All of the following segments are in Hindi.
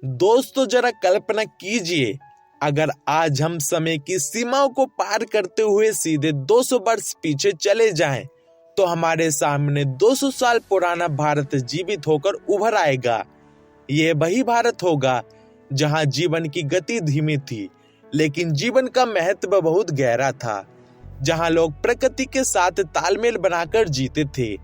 दोस्तों जरा कल्पना कीजिए, अगर आज हम समय की सीमाओं को पार करते हुए सीधे 200 वर्ष पीछे चले जाएं, तो हमारे सामने 200 साल पुराना भारत जीवित होकर उभर आएगा। यह वही भारत होगा जहां जीवन की गति धीमी थी, लेकिन जीवन का महत्व बहुत गहरा था। जहां लोग प्रकृति के साथ तालमेल बनाकर जीते थे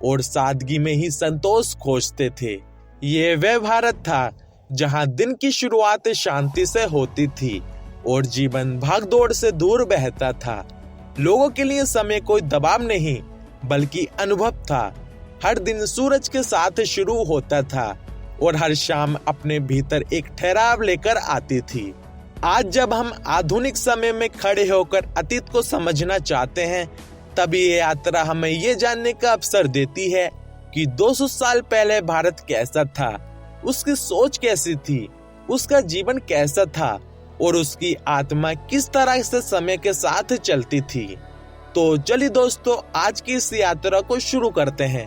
और सादगी में ही संतोष खोजते थे। यह वह भारत था जहां दिन की शुरुआत शांति से होती थी और जीवन भागदौड़ से दूर बहता था। लोगों के लिए समय कोई दबाव नहीं, बल्कि अनुभव था। हर दिन सूरज के साथ शुरू होता था और हर शाम अपने भीतर एक ठहराव लेकर आती थी। आज जब हम आधुनिक समय में खड़े होकर अतीत को समझना चाहते हैं, तभी ये यात्रा हमें ये जानने का अवसर देती है कि 200 साल पहले भारत कैसा था, उसकी सोच कैसी थी, उसका जीवन कैसा था और उसकी आत्मा किस तरह से समय के साथ चलती थी। तो चलिए दोस्तों, आज की इस यात्रा को शुरू करते हैं।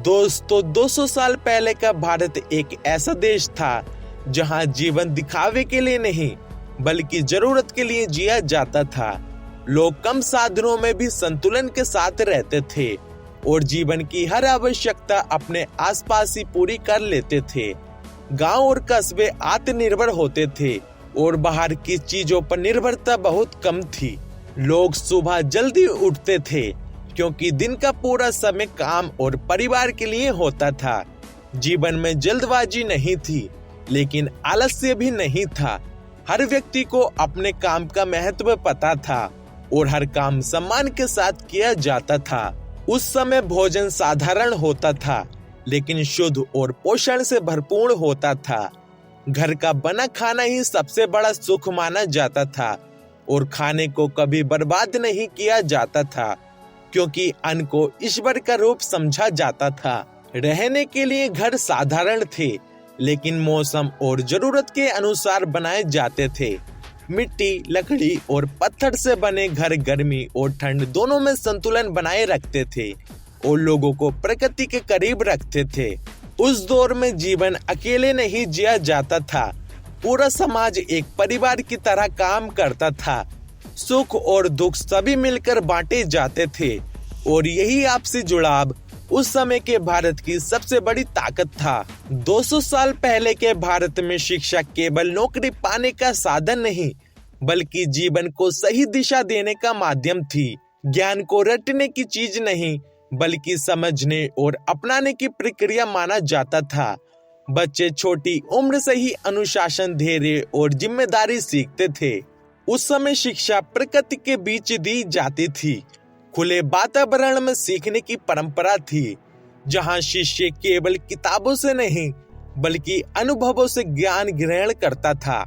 दोस्तों, 200 साल पहले का भारत एक ऐसा देश था जहां जीवन दिखावे के लिए नहीं, बल्कि जरूरत के लिए जिया जाता था। लोग कम साधनों में भी संतुलन के साथ रहते थे और जीवन की हर आवश्यकता अपने आसपास ही पूरी कर लेते थे। गांव और कस्बे आत्मनिर्भर होते थे और बाहर की चीजों पर निर्भरता बहुत कम थी। लोग सुबह जल्दी उठते थे क्योंकि दिन का पूरा समय काम और परिवार के लिए होता था। जीवन में जल्दबाजी नहीं थी, लेकिन आलस्य भी नहीं था। हर व्यक्ति को अपने काम का महत्व पता था और हर काम सम्मान के साथ किया जाता था। उस समय भोजन साधारण होता था, लेकिन शुद्ध और पोषण से भरपूर होता था। घर का बना खाना ही सबसे बड़ा सुख माना जाता था और खाने को कभी बर्बाद नहीं किया जाता था, क्योंकि अन्न को ईश्वर का रूप समझा जाता था। रहने के लिए घर साधारण थे, लेकिन मौसम और जरूरत के अनुसार बनाए जाते थे। मिट्टी, लकड़ी और पत्थर से बने घर गर्मी और ठंड दोनों में संतुलन बनाए रखते थे और लोगों को प्रकृति के करीब रखते थे। उस दौर में जीवन अकेले नहीं जिया जाता था, पूरा समाज एक परिवार की तरह काम करता था। सुख और दुख सभी मिलकर बांटे जाते थे और यही आपसी जुड़ाव उस समय के भारत की सबसे बड़ी ताकत था। 200 साल पहले के भारत में शिक्षा केवल नौकरी पाने का साधन नहीं, बल्कि जीवन को सही दिशा देने का माध्यम थी। ज्ञान को रटने की चीज नहीं, बल्कि समझने और अपनाने की प्रक्रिया माना जाता था। बच्चे छोटी उम्र से ही अनुशासन, धैर्य और जिम्मेदारी सीखते थे। उस समय शिक्षा प्रकृति के बीच दी जाती थी। खुले वातावरण में सीखने की परंपरा थी, जहां शिष्य केवल किताबों से नहीं, बल्कि अनुभवों से ज्ञान ग्रहण करता था।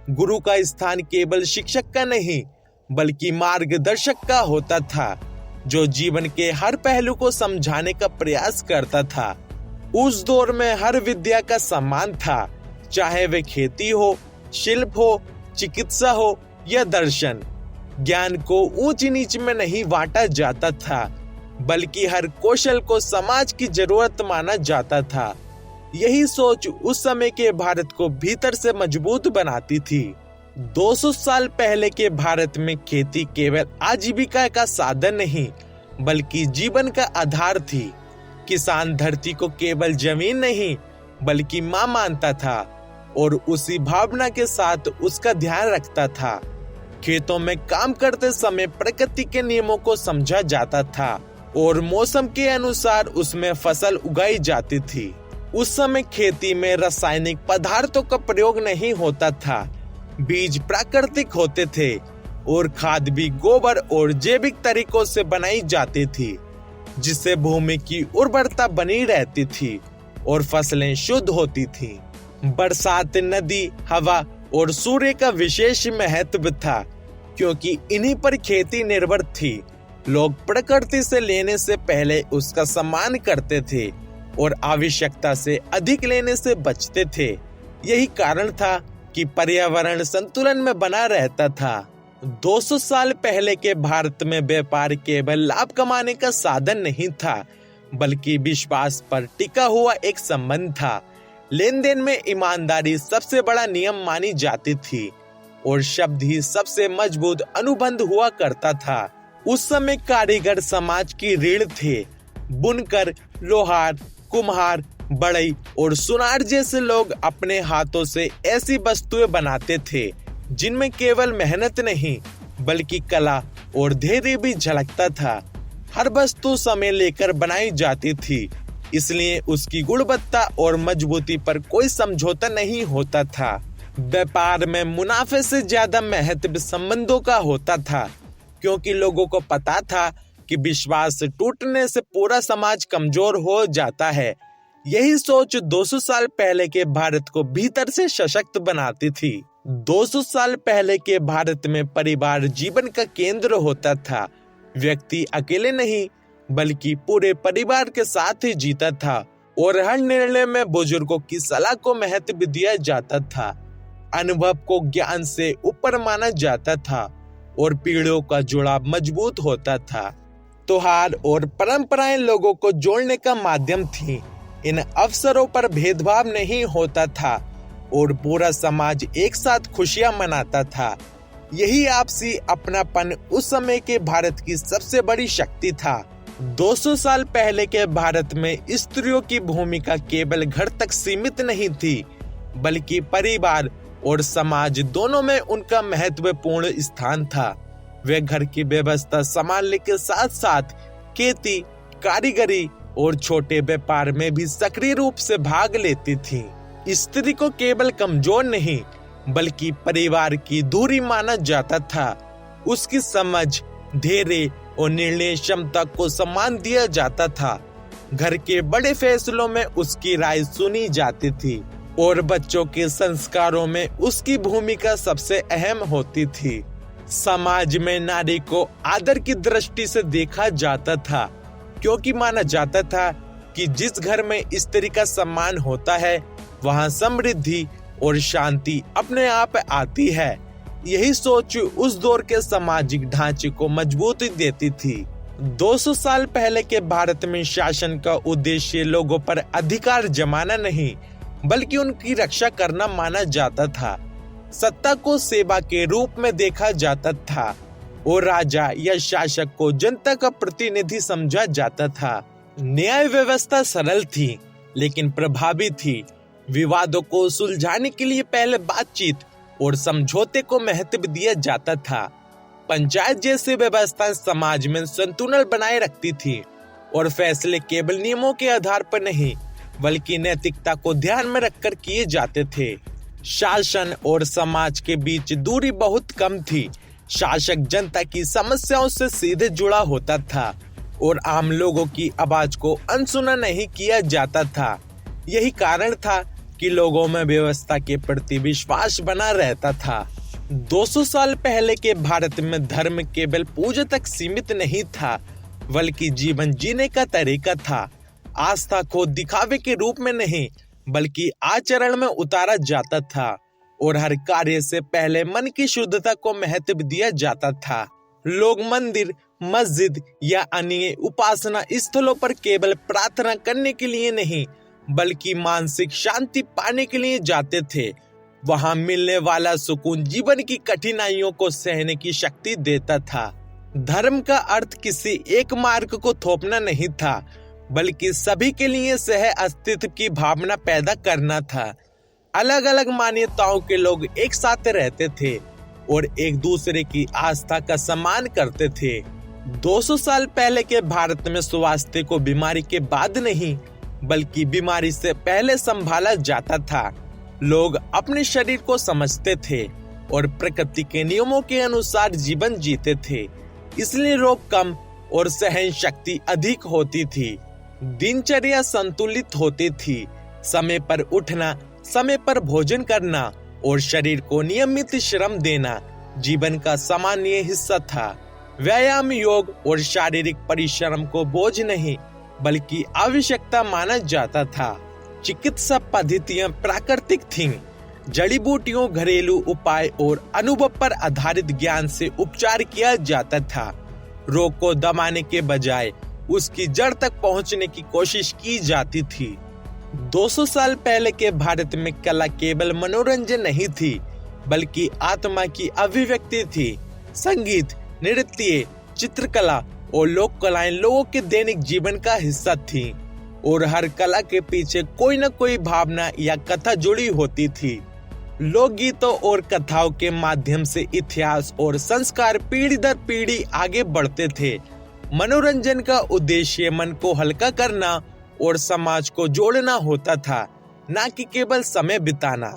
गुरु का स्थान केवल शिक्षक का नहीं, बल्कि मार्गदर्शक का होता था, जो जीवन के हर पहलू को समझाने का प्रयास करता था। उस दौर में हर विद्या का सम्मान था, चाहे वे खेती हो, शिल्प हो, चिकित्सा हो या दर्शन। ज्ञान को ऊंच नीच में नहीं बांटा जाता था, बल्कि हर कौशल को समाज की जरूरत माना जाता था। यही सोच उस समय के भारत को भीतर से मजबूत बनाती थी। 200 साल पहले के भारत में खेती केवल आजीविका का साधन नहीं, बल्कि जीवन का आधार थी। किसान धरती को केवल जमीन नहीं, बल्कि मां मानता था और उसी भावना के साथ उसका ध्यान रखता था। खेतों में काम करते समय प्रकृति के नियमों को समझा जाता था और मौसम के अनुसार उसमें फसल उगाई जाती थी। उस समय खेती में रासायनिक पदार्थों का प्रयोग नहीं होता था। बीज प्राकृतिक होते थे और खाद भी गोबर और जैविक तरीकों से बनाई जाती थी, जिससे भूमि की उर्वरता बनी रहती थी और फसलें शुद्ध होती थी। बरसात, नदी, हवा और सूर्य का विशेष महत्व था, क्योंकि इन्हीं पर खेती निर्भर थी। लोग प्रकृति से लेने से पहले उसका सम्मान करते थे और आवश्यकता से अधिक लेने से बचते थे। यही कारण था कि पर्यावरण संतुलन में बना रहता था। 200 साल पहले के भारत में व्यापार केवल लाभ कमाने का साधन नहीं था, बल्कि विश्वास पर टिका हुआ एक संबंध था। लेन देन में ईमानदारी सबसे बड़ा नियम मानी जाती थी और शब्द ही सबसे मजबूत अनुबंध हुआ करता था। उस समय कारीगर समाज की रीढ़ थे। बुनकर, लोहार, कुम्हार, बढ़ई और सुनार जैसे लोग अपने हाथों से ऐसी वस्तुएं बनाते थे जिनमें केवल मेहनत नहीं बल्कि कला और धैर्य भी झलकता था। हर वस्तु समय लेकर बनाई जाती थी, इसलिए उसकी गुणवत्ता और मजबूती पर कोई समझौता नहीं होता था। व्यापार में मुनाफे से ज्यादा महत्व संबंधों का होता था, क्योंकि लोगों को पता था कि विश्वास टूटने से पूरा समाज कमजोर हो जाता है। यही सोच 200 साल पहले के भारत को भीतर से सशक्त बनाती थी। 200 साल पहले के भारत में परिवार जीवन का केंद्र होता था। व्यक्ति अकेले नहीं बल्कि पूरे परिवार के साथ ही जीता था और हर निर्णय में बुजुर्गों की सलाह को महत्व दिया जाता था। अनुभव को ज्ञान से ऊपर माना जाता था और पीढ़ियों का जुड़ाव मजबूत होता था। त्योहार और परंपराएं लोगों को जोड़ने का माध्यम थी। इन अवसरों पर भेदभाव नहीं होता था और पूरा समाज एक साथ खुशियां मनाता था। यही आपसी अपनापन उस समय के भारत की सबसे बड़ी शक्ति था। 200 साल पहले के भारत में स्त्रियों की भूमिका केवल घर तक सीमित नहीं थी, बल्कि परिवार और समाज दोनों में उनका महत्वपूर्ण स्थान था। वे घर की व्यवस्था संभालने के साथ साथ खेती, कारीगरी और छोटे व्यापार में भी सक्रिय रूप से भाग लेती थी। स्त्री को केवल कमजोर नहीं बल्कि परिवार की धुरी माना जाता था। उसकी समझ, धैर्य और निर्णय क्षमता को सम्मान दिया जाता था। घर के बड़े फैसलों में उसकी राय सुनी जाती थी और बच्चों के संस्कारों में उसकी भूमिका सबसे अहम होती थी। समाज में नारी को आदर की दृष्टि से देखा जाता था, क्योंकि माना जाता था कि जिस घर में स्त्री का सम्मान होता है वहां समृद्धि और शांति अपने आप आती है। यही सोच उस दौर के सामाजिक ढांचे को मजबूती देती थी। 200 साल पहले के भारत में शासन का उद्देश्य लोगों पर अधिकार जमाना नहीं बल्कि उनकी रक्षा करना माना जाता था। सत्ता को सेवा के रूप में देखा जाता था और राजा या शासक को जनता का प्रतिनिधि समझा जाता था। न्याय व्यवस्था सरल थी लेकिन प्रभावी थी। विवादों को सुलझाने के लिए पहले बातचीत और समझौते को महत्व दिया जाता था। पंचायत जैसी व्यवस्था समाज में संतुलन बनाए रखती थी और फैसले केवल नियमों के आधार पर नहीं बल्कि नैतिकता को ध्यान में रखकर किए जाते थे। शासन और समाज के बीच दूरी बहुत कम थी। शासक जनता की समस्याओं से सीधे जुड़ा होता था और आम लोगों की आवाज को अनसुना नहीं किया जाता था। यही कारण था कि लोगों में व्यवस्था के प्रति विश्वास बना रहता था। 200 साल पहले के भारत में धर्म केवल पूजा तक सीमित नहीं था बल्कि जीवन जीने का तरीका था। आस्था को दिखावे के रूप में नहीं बल्कि आचरण में उतारा जाता था और हर कार्य से पहले मन की शुद्धता को महत्व दिया जाता था। लोग मंदिर, मस्जिद या अन्य उपासना स्थलों पर केवल प्रार्थना करने के लिए नहीं बल्कि मानसिक शांति पाने के लिए जाते थे। वहां मिलने वाला सुकून जीवन की कठिनाइयों को सहने की शक्ति देता था। धर्म का अर्थ किसी एक मार्ग को थोपना नहीं था बल्कि सभी के लिए सह अस्तित्व की भावना पैदा करना था। अलग अलग मान्यताओं के लोग एक साथ रहते थे और एक दूसरे की आस्था का सम्मान करते थे। 200 साल पहले के भारत में स्वास्थ्य को बीमारी के बाद नहीं बल्कि बीमारी से पहले संभाला जाता था। लोग अपने शरीर को समझते थे और प्रकृति के नियमों के अनुसार जीवन जीते थे, इसलिए रोग कम और सहन शक्ति अधिक होती थी। दिनचर्या संतुलित होती थी। समय पर उठना, समय पर भोजन करना और शरीर को नियमित श्रम देना जीवन का सामान्य हिस्सा था। व्यायाम, योग और शारीरिक परिश्रम को बोझ नहीं बल्कि आवश्यकता माना जाता था। चिकित्सा पद्धतियां प्राकृतिक थीं। जड़ी बूटियों, घरेलू उपाय और अनुभव पर आधारित ज्ञान से उपचार किया जाता था। रोग को दबाने के बजाय उसकी जड़ तक पहुंचने की कोशिश की जाती थी। 200 साल पहले के भारत में कला केवल मनोरंजन नहीं थी, बल्कि आत्मा की अभिव्यक्ति थी। संगीत, नृत्य, चित्रकला और लोक कलाएं लोगों के दैनिक जीवन का हिस्सा थी और हर कला के पीछे कोई न कोई भावना या कथा जुड़ी होती थी। लोकगीतों और कथाओं के माध्यम से इतिहास और संस्कार पीढ़ी दर पीढ़ी आगे बढ़ते थे। मनोरंजन का उद्देश्य मन को हल्का करना और समाज को जोड़ना होता था, न कि केवल समय बिताना।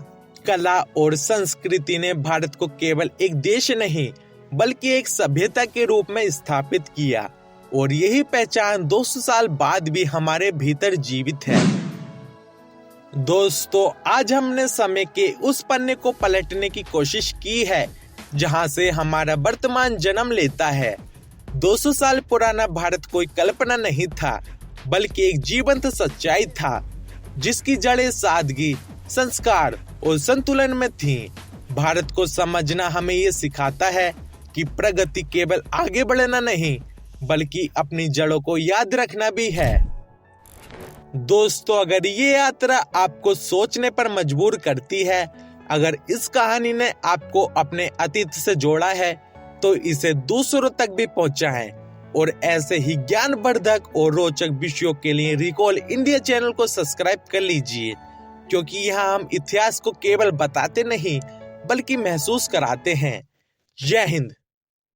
कला और संस्कृति ने भारत को केवल एक देश नहीं, बल्कि एक सभ्यता के रूप में स्थापित किया और यही पहचान 200 साल बाद भी हमारे भीतर जीवित है। दोस्तों, आज हमने समय के उस पन्ने को पलटने की कोशिश की है जहां से हमारा वर्तमान जन्म लेता है। 200 साल पुराना भारत कोई कल्पना नहीं था, बल्कि एक जीवंत सच्चाई था जिसकी जड़ें सादगी, संस्कार और संतुलन में थीं। भारत को समझना हमें ये सिखाता है कि प्रगति केवल आगे बढ़ना नहीं, बल्कि अपनी जड़ों को याद रखना भी है। दोस्तों, अगर ये यात्रा आपको सोचने पर मजबूर करती है, अगर इस कहानी ने आपको अपने अतीत से जोड़ा है, तो इसे दूसरों तक भी पहुंचाएं और ऐसे ही ज्ञानवर्धक और रोचक विषयों के लिए रिकॉल इंडिया चैनल को सब्सक्राइब कर लीजिए, क्योंकि यहाँ हम इतिहास को केवल बताते नहीं, बल्कि महसूस कराते हैं। जय हिंद।